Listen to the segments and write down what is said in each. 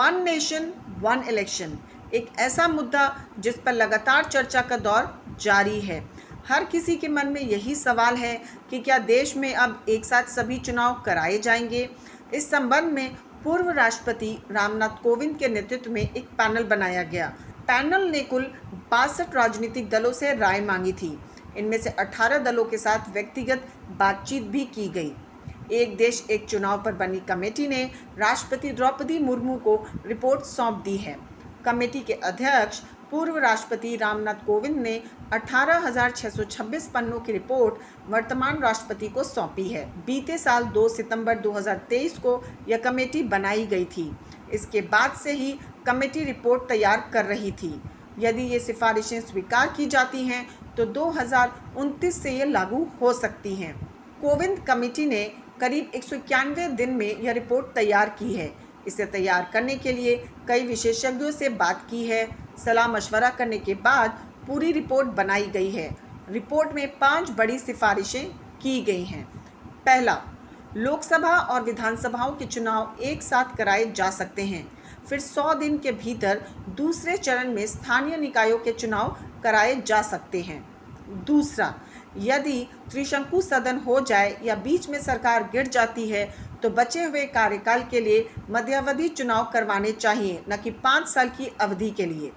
One nation one election एक ऐसा मुद्दा जिस पर लगातार चर्चा का दौर जारी है। हर किसी के मन में यही सवाल है कि क्या देश में अब एक साथ सभी चुनाव कराए जाएंगे। इस संबंध में पूर्व राष्ट्रपति रामनाथ कोविंद के नेतृत्व में एक पैनल बनाया गया। पैनल ने कुल 62 राजनीतिक दलों से राय मांगी थी। इनमें से 18 दलों के साथ व्यक्तिगत बातचीत भी की गई। एक देश एक चुनाव पर बनी कमेटी ने राष्ट्रपति द्रौपदी मुर्मू को रिपोर्ट सौंप दी है। कमेटी के अध्यक्ष पूर्व राष्ट्रपति रामनाथ कोविंद ने 18,626 पन्नों की रिपोर्ट वर्तमान राष्ट्रपति को सौंपी है। बीते साल 2 सितंबर 2023 को यह कमेटी बनाई गई थी। इसके बाद से ही कमेटी रिपोर्ट तैयार कर रही थी। यदि ये सिफारिशें स्वीकार की जाती हैं तो 2029 से ये लागू हो सकती हैं। कोविंद कमेटी ने करीब 191 दिन में यह रिपोर्ट तैयार की है। इसे तैयार करने के लिए कई विशेषज्ञों से बात की है। सलाह मशवरा करने के बाद पूरी रिपोर्ट बनाई गई है। रिपोर्ट में 5 बड़ी सिफारिशें की गई हैं। पहला, लोकसभा और विधानसभाओं के चुनाव एक साथ कराए जा सकते हैं। फिर 100 दिन के भीतर दूसरे चरण में स्थानीय निकायों के चुनाव कराए जा सकते हैं। दूसरा, यदि त्रिशंकु सदन हो जाए या बीच में सरकार गिर जाती है तो बचे हुए कार्यकाल के लिए मध्यावधि चुनाव करवाने चाहिए, न कि 5 साल की अवधि के लिए।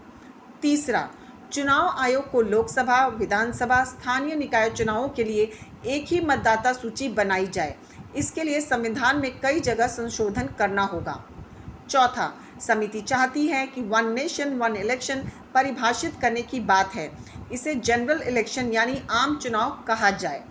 तीसरा, चुनाव आयोग को लोकसभा, विधानसभा, स्थानीय निकाय चुनावों के लिए एक ही मतदाता सूची बनाई जाए। इसके लिए संविधान में कई जगह संशोधन करना होगा। चौथा, समिति चाहती है कि वन नेशन वन इलेक्शन परिभाषित करने की बात है। इसे जनरल इलेक्शन यानी आम चुनाव कहा जाए।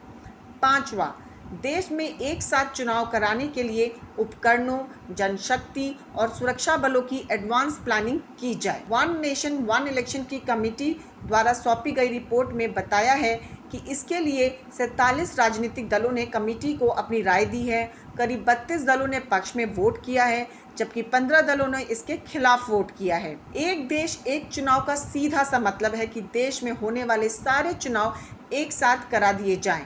पांचवा, देश में एक साथ चुनाव कराने के लिए उपकरणों, जनशक्ति और सुरक्षा बलों की एडवांस प्लानिंग की जाए। वन नेशन वन इलेक्शन की कमेटी द्वारा सौंपी गई रिपोर्ट में बताया है कि इसके लिए 47 राजनीतिक दलों ने कमेटी को अपनी राय दी है। करीब 32 दलों ने पक्ष में वोट किया है, जबकि 15 दलों ने इसके खिलाफ वोट किया है। एक देश एक चुनाव का सीधा सा मतलब है कि देश में होने वाले सारे चुनाव एक साथ करा दिए जाएं।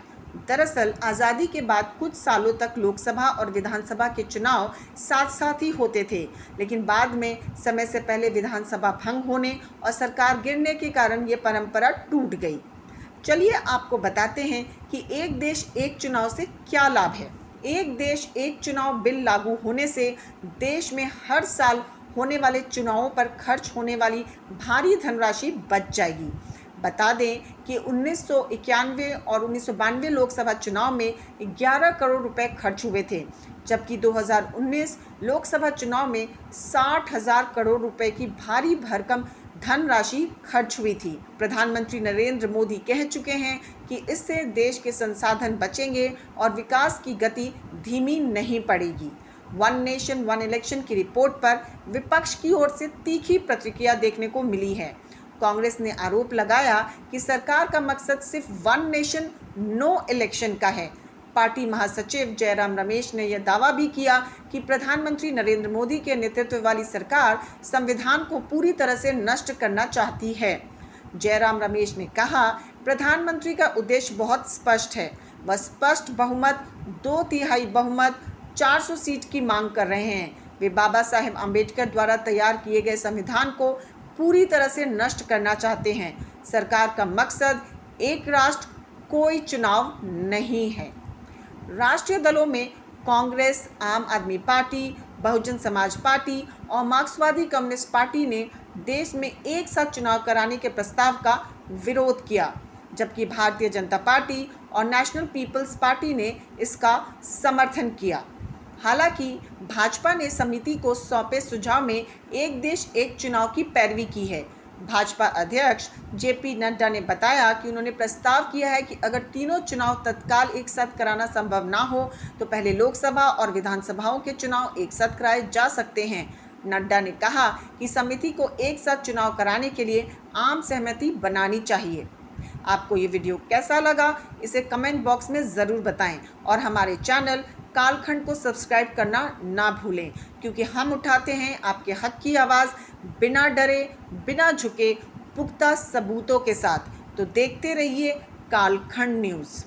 दरअसल आज़ादी के बाद कुछ सालों तक लोकसभा और विधानसभा के चुनाव साथ साथ ही होते थे, लेकिन बाद में समय से पहले विधानसभा भंग होने और सरकार गिरने के कारण ये परंपरा टूट गई। चलिए आपको बताते हैं कि एक देश एक चुनाव से क्या लाभ है। एक देश एक चुनाव बिल लागू होने से देश में हर साल होने वाले चुनावों पर खर्च होने वाली भारी धनराशि बच जाएगी। बता दें कि 1991 और 1992 लोकसभा चुनाव में 11 करोड़ रुपए खर्च हुए थे, जबकि 2019 लोकसभा चुनाव में 60,000 करोड़ रुपए की भारी भरकम धनराशि खर्च हुई थी। प्रधानमंत्री नरेंद्र मोदी कह चुके हैं कि इससे देश के संसाधन बचेंगे और विकास की गति धीमी नहीं पड़ेगी। वन नेशन वन इलेक्शन की रिपोर्ट पर विपक्ष की ओर से तीखी प्रतिक्रिया देखने को मिली है। कांग्रेस ने आरोप लगाया कि सरकार का मकसद सिर्फ वन नेशन नो इलेक्शन का है। पार्टी महासचिव जयराम रमेश ने यह दावा भी किया कि प्रधानमंत्री नरेंद्र मोदी के नेतृत्व वाली सरकार संविधान को पूरी तरह से नष्ट करना चाहती है। जयराम रमेश ने कहा, प्रधानमंत्री का उद्देश्य बहुत स्पष्ट है। वह स्पष्ट बहुमत, 2/3 बहुमत, 400 सीट की मांग कर रहे हैं। वे बाबा साहेब अम्बेडकर द्वारा तैयार किए गए संविधान को पूरी तरह से नष्ट करना चाहते हैं। सरकार का मकसद एक राष्ट्र कोई चुनाव नहीं है। राष्ट्रीय दलों में कांग्रेस, आम आदमी पार्टी, बहुजन समाज पार्टी और मार्क्सवादी कम्युनिस्ट पार्टी ने देश में एक साथ चुनाव कराने के प्रस्ताव का विरोध किया, जबकि भारतीय जनता पार्टी और नेशनल पीपल्स पार्टी ने इसका समर्थन किया। हालांकि भाजपा ने समिति को सौंपे सुझाव में एक देश एक चुनाव की पैरवी की है। भाजपा अध्यक्ष जेपी नड्डा ने बताया कि उन्होंने प्रस्ताव किया है कि अगर तीनों चुनाव तत्काल एक साथ कराना संभव ना हो तो पहले लोकसभा और विधानसभाओं के चुनाव एक साथ कराए जा सकते हैं। नड्डा ने कहा कि समिति को एक साथ चुनाव कराने के लिए आम सहमति बनानी चाहिए। आपको ये वीडियो कैसा लगा इसे कमेंट बॉक्स में ज़रूर बताएं और हमारे चैनल कालखंड को सब्सक्राइब करना ना भूलें, क्योंकि हम उठाते हैं आपके हक की आवाज़ बिना डरे, बिना झुके, पुख्ता सबूतों के साथ। तो देखते रहिए कालखंड न्यूज़।